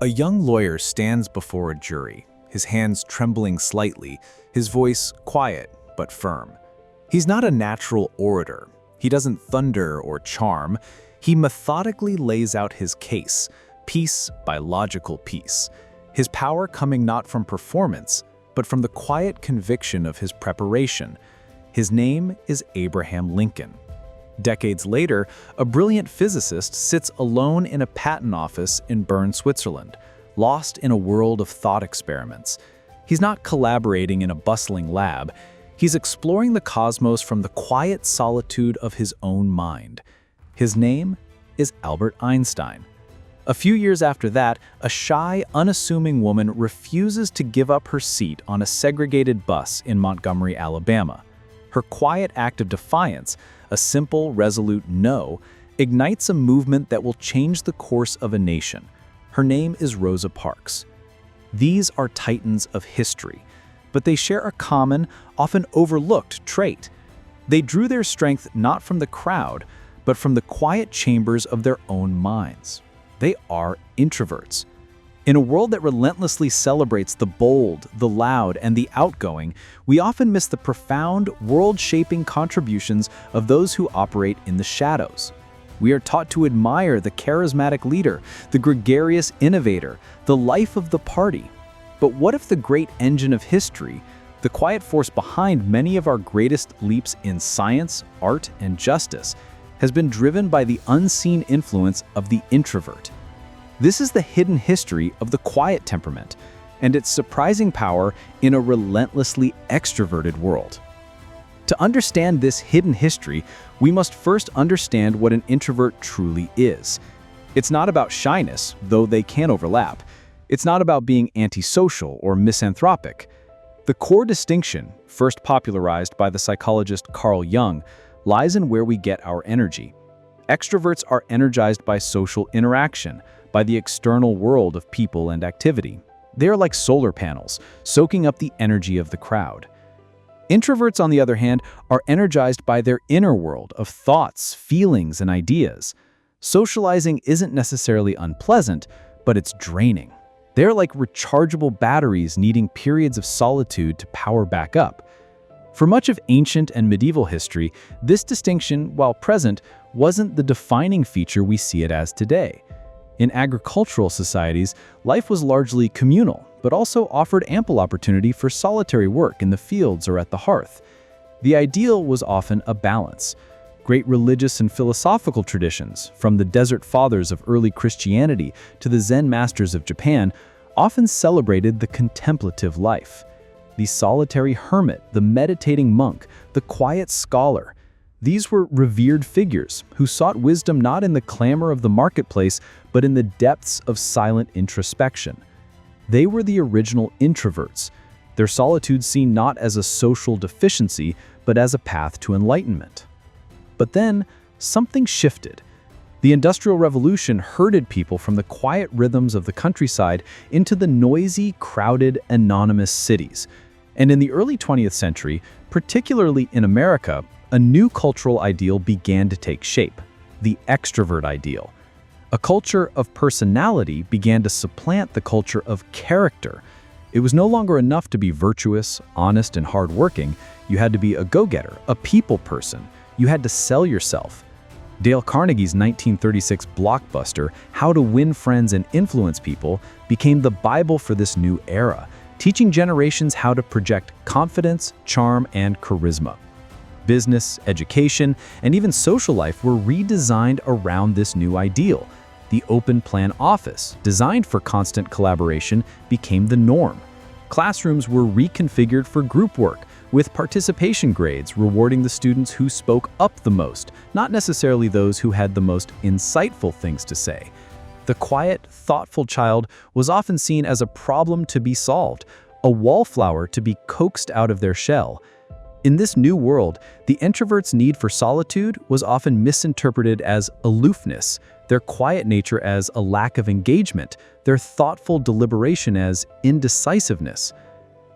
A young lawyer stands before a jury, his hands trembling slightly, his voice quiet but firm. He's not a natural orator. He doesn't thunder or charm. He methodically lays out his case, piece by logical piece, his power coming not from performance, but from the quiet conviction of his preparation. His name is Abraham Lincoln. Decades later, a brilliant physicist sits alone in a patent office in Bern, Switzerland, lost in a world of thought experiments. He's not collaborating in a bustling lab. He's exploring the cosmos from the quiet solitude of his own mind. His name is Albert Einstein. A few years after that, a shy, unassuming woman refuses to give up her seat on a segregated bus in Montgomery, Alabama. Her quiet act of defiance, a simple, resolute no, ignites a movement that will change the course of a nation. Her name is Rosa Parks. These are titans of history, but they share a common, often overlooked trait. They drew their strength not from the crowd, but from the quiet chambers of their own minds. They are introverts. In a world that relentlessly celebrates the bold, the loud, and the outgoing, we often miss the profound, world-shaping contributions of those who operate in the shadows. We are taught to admire the charismatic leader, the gregarious innovator, the life of the party. But what if the great engine of history, the quiet force behind many of our greatest leaps in science, art, and justice, has been driven by the unseen influence of the introvert? This is the hidden history of the quiet temperament and its surprising power in a relentlessly extroverted world. To understand this hidden history, we must first understand what an introvert truly is. It's not about shyness, though they can overlap. It's not about being antisocial or misanthropic. The core distinction, first popularized by the psychologist Carl Jung, lies in where we get our energy. Extroverts are energized by social interaction, by the external world of people and activity. They are like solar panels, soaking up the energy of the crowd. Introverts, on the other hand, are energized by their inner world of thoughts, feelings, and ideas. Socializing isn't necessarily unpleasant, but it's draining. They're like rechargeable batteries needing periods of solitude to power back up. For much of ancient and medieval history, this distinction, while present, wasn't the defining feature we see it as today. In agricultural societies, life was largely communal, but also offered ample opportunity for solitary work in the fields or at the hearth. The ideal was often a balance. Great religious and philosophical traditions, from the Desert Fathers of early Christianity to the Zen masters of Japan, often celebrated the contemplative life. The solitary hermit, the meditating monk, the quiet scholar. These were revered figures who sought wisdom not in the clamor of the marketplace, but in the depths of silent introspection. They were the original introverts, their solitude seen not as a social deficiency, but as a path to enlightenment. But then, something shifted. The Industrial Revolution herded people from the quiet rhythms of the countryside into the noisy, crowded, anonymous cities. And in the early 20th century, particularly in America, a new cultural ideal began to take shape, the extrovert ideal. A culture of personality began to supplant the culture of character. It was no longer enough to be virtuous, honest, and hardworking. You had to be a go-getter, a people person. You had to sell yourself. Dale Carnegie's 1936 blockbuster, How to Win Friends and Influence People, became the Bible for this new era, teaching generations how to project confidence, charm, and charisma. Business, education, and even social life were redesigned around this new ideal. The open-plan office, designed for constant collaboration, became the norm. Classrooms were reconfigured for group work, with participation grades rewarding the students who spoke up the most, not necessarily those who had the most insightful things to say. The quiet, thoughtful child was often seen as a problem to be solved, a wallflower to be coaxed out of their shell. In this new world, the introvert's need for solitude was often misinterpreted as aloofness, their quiet nature as a lack of engagement, their thoughtful deliberation as indecisiveness.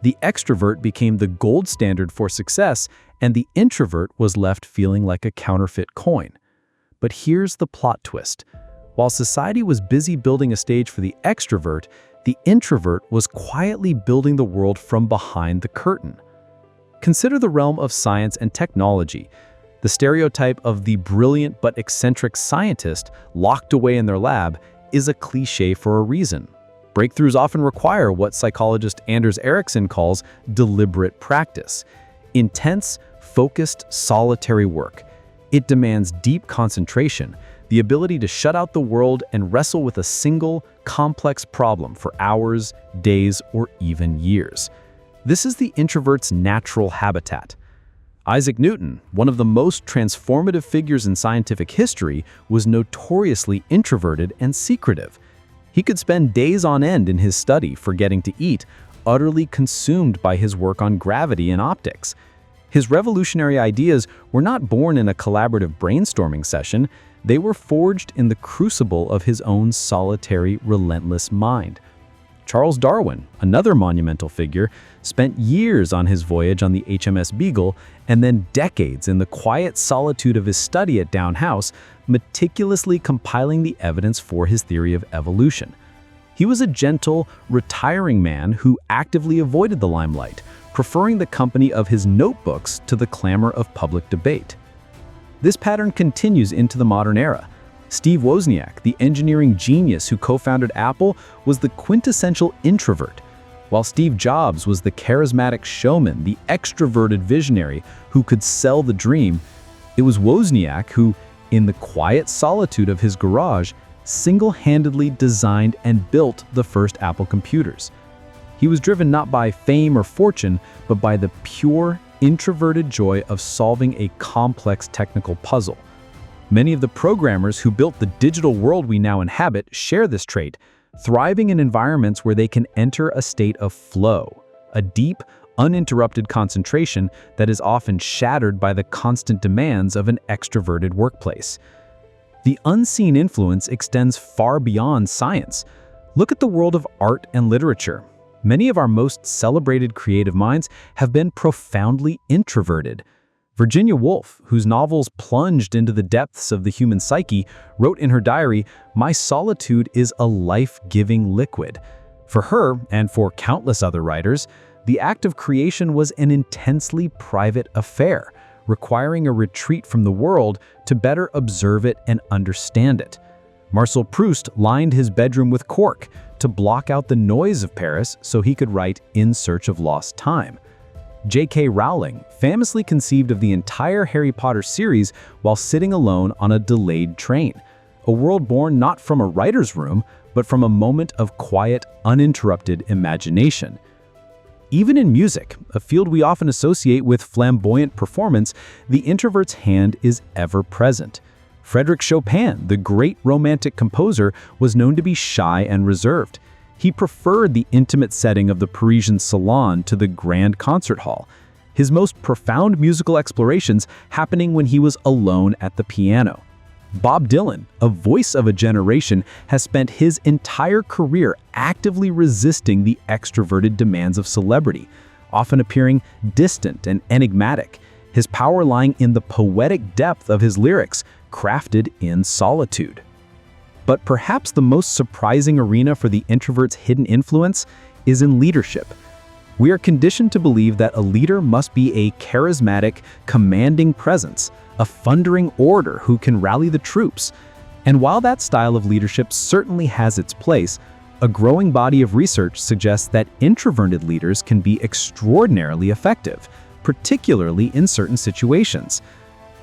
The extrovert became the gold standard for success, and the introvert was left feeling like a counterfeit coin. But here's the plot twist. While society was busy building a stage for the extrovert, the introvert was quietly building the world from behind the curtain. Consider the realm of science and technology. The stereotype of the brilliant but eccentric scientist locked away in their lab is a cliché for a reason. Breakthroughs often require what psychologist Anders Ericsson calls deliberate practice. Intense, focused, solitary work. It demands deep concentration, the ability to shut out the world and wrestle with a single, complex problem for hours, days, or even years. This is the introvert's natural habitat. Isaac Newton, one of the most transformative figures in scientific history, was notoriously introverted and secretive. He could spend days on end in his study forgetting to eat, utterly consumed by his work on gravity and optics. His revolutionary ideas were not born in a collaborative brainstorming session, they were forged in the crucible of his own solitary, relentless mind. Charles Darwin, another monumental figure, spent years on his voyage on the HMS Beagle and then decades in the quiet solitude of his study at Down House, meticulously compiling the evidence for his theory of evolution. He was a gentle, retiring man who actively avoided the limelight, preferring the company of his notebooks to the clamor of public debate. This pattern continues into the modern era. Steve Wozniak, the engineering genius who co-founded Apple, was the quintessential introvert, while Steve Jobs was the charismatic showman, the extroverted visionary who could sell the dream. It was Wozniak who, in the quiet solitude of his garage, single-handedly designed and built the first Apple computers. He was driven not by fame or fortune, but by the pure, introverted joy of solving a complex technical puzzle. Many of the programmers who built the digital world we now inhabit share this trait, thriving in environments where they can enter a state of flow, a deep, uninterrupted concentration that is often shattered by the constant demands of an extroverted workplace. The unseen influence extends far beyond science. Look at the world of art and literature. Many of our most celebrated creative minds have been profoundly introverted. Virginia Woolf, whose novels plunged into the depths of the human psyche, wrote in her diary, "My solitude is a life-giving liquid." For her, and for countless other writers, the act of creation was an intensely private affair, requiring a retreat from the world to better observe it and understand it. Marcel Proust lined his bedroom with cork to block out the noise of Paris so he could write In Search of Lost Time. J.K. Rowling famously conceived of the entire Harry Potter series while sitting alone on a delayed train, a world born not from a writer's room, but from a moment of quiet, uninterrupted imagination. Even in music, a field we often associate with flamboyant performance, the introvert's hand is ever present. Frédéric Chopin, the great romantic composer, was known to be shy and reserved. He preferred the intimate setting of the Parisian salon to the grand concert hall, his most profound musical explorations happening when he was alone at the piano. Bob Dylan, a voice of a generation, has spent his entire career actively resisting the extroverted demands of celebrity, often appearing distant and enigmatic, his power lying in the poetic depth of his lyrics, crafted in solitude. But perhaps the most surprising arena for the introvert's hidden influence is in leadership. We are conditioned to believe that a leader must be a charismatic, commanding presence, a thundering orator who can rally the troops. And while that style of leadership certainly has its place, a growing body of research suggests that introverted leaders can be extraordinarily effective, particularly in certain situations.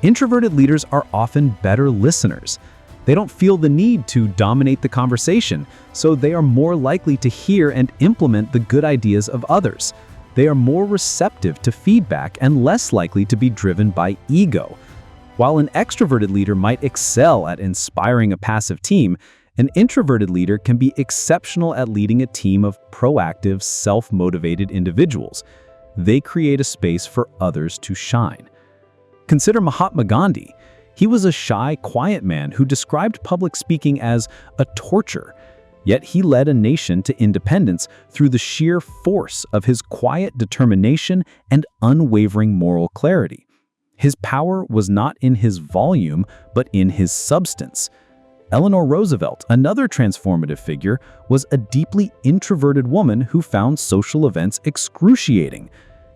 Introverted leaders are often better listeners. They don't feel the need to dominate the conversation, so they are more likely to hear and implement the good ideas of others. They are more receptive to feedback and less likely to be driven by ego. While an extroverted leader might excel at inspiring a passive team, an introverted leader can be exceptional at leading a team of proactive, self-motivated individuals. They create a space for others to shine. Consider Mahatma Gandhi. He was a shy, quiet man who described public speaking as a torture, yet he led a nation to independence through the sheer force of his quiet determination and unwavering moral clarity. His power was not in his volume, but in his substance. Eleanor Roosevelt, another transformative figure, was a deeply introverted woman who found social events excruciating.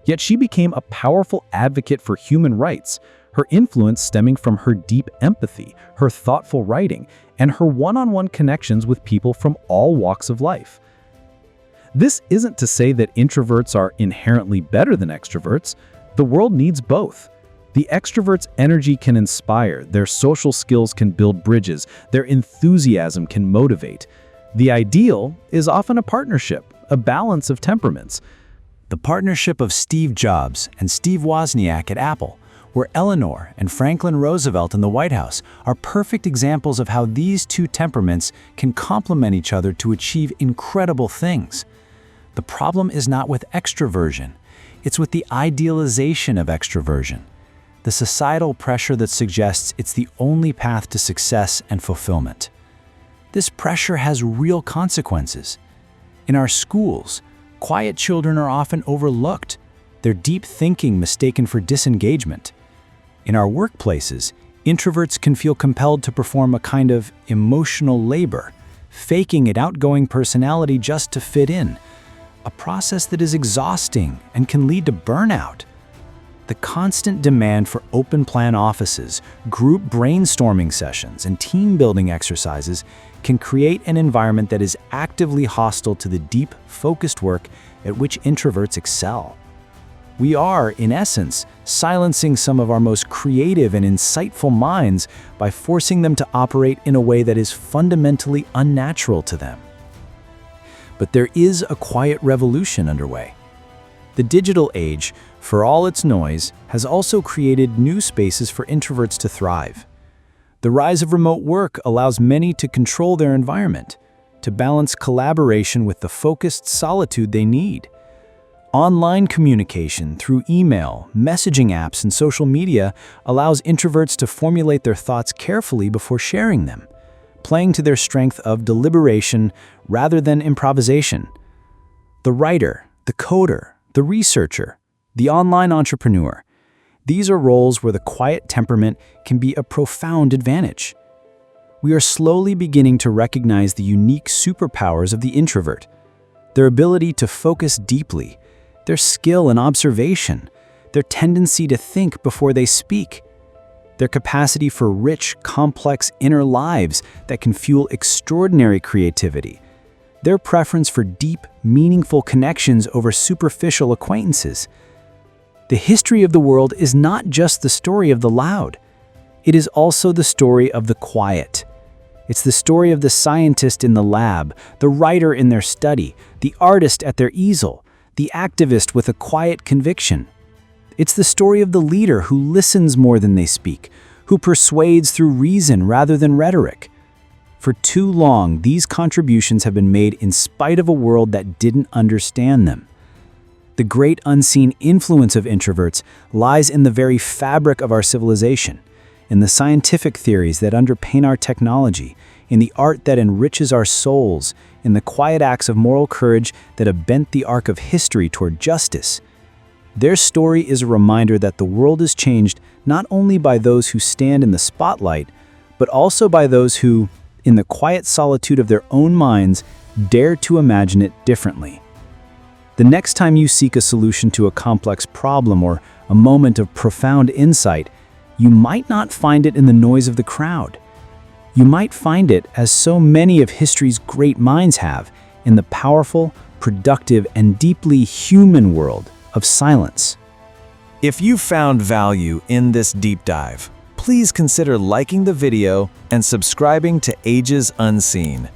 Yet she became a powerful advocate for human rights, her influence stemming from her deep empathy, her thoughtful writing, and her one-on-one connections with people from all walks of life. This isn't to say that introverts are inherently better than extroverts. The world needs both. The extrovert's energy can inspire, their social skills can build bridges, their enthusiasm can motivate. The ideal is often a partnership, a balance of temperaments. The partnership of Steve Jobs and Steve Wozniak at Apple, where Eleanor and Franklin Roosevelt in the White House are perfect examples of how these two temperaments can complement each other to achieve incredible things. The problem is not with extroversion, it's with the idealization of extroversion, the societal pressure that suggests it's the only path to success and fulfillment. This pressure has real consequences. In our schools, quiet children are often overlooked, their deep thinking mistaken for disengagement. In our workplaces, introverts can feel compelled to perform a kind of emotional labor, faking an outgoing personality just to fit in, a process that is exhausting and can lead to burnout. The constant demand for open-plan offices, group brainstorming sessions, and team-building exercises can create an environment that is actively hostile to the deep, focused work at which introverts excel. We are, in essence, silencing some of our most creative and insightful minds by forcing them to operate in a way that is fundamentally unnatural to them. But there is a quiet revolution underway. The digital age, for all its noise, has also created new spaces for introverts to thrive. The rise of remote work allows many to control their environment, to balance collaboration with the focused solitude they need. Online communication through email, messaging apps, and social media allows introverts to formulate their thoughts carefully before sharing them, playing to their strength of deliberation rather than improvisation. The writer, the coder, the researcher, the online entrepreneur. These are roles where the quiet temperament can be a profound advantage. We are slowly beginning to recognize the unique superpowers of the introvert, their ability to focus deeply, their skill in observation, their tendency to think before they speak, their capacity for rich, complex inner lives that can fuel extraordinary creativity, their preference for deep, meaningful connections over superficial acquaintances. The history of the world is not just the story of the loud. It is also the story of the quiet. It's the story of the scientist in the lab, the writer in their study, the artist at their easel, the activist with a quiet conviction. It's the story of the leader who listens more than they speak, who persuades through reason rather than rhetoric. For too long, these contributions have been made in spite of a world that didn't understand them. The great unseen influence of introverts lies in the very fabric of our civilization, in the scientific theories that underpin our technology, in the art that enriches our souls, in the quiet acts of moral courage that have bent the arc of history toward justice. Their story is a reminder that the world is changed not only by those who stand in the spotlight, but also by those who, in the quiet solitude of their own minds, dare to imagine it differently. The next time you seek a solution to a complex problem or a moment of profound insight, you might not find it in the noise of the crowd. You might find it, as so many of history's great minds have, in the powerful, productive, and deeply human world of silence. If you found value in this deep dive, please consider liking the video and subscribing to Ages Unseen.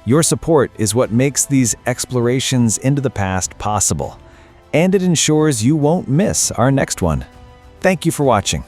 Your support is what makes these explorations into the past possible, and it ensures you won't miss our next one. Thank you for watching.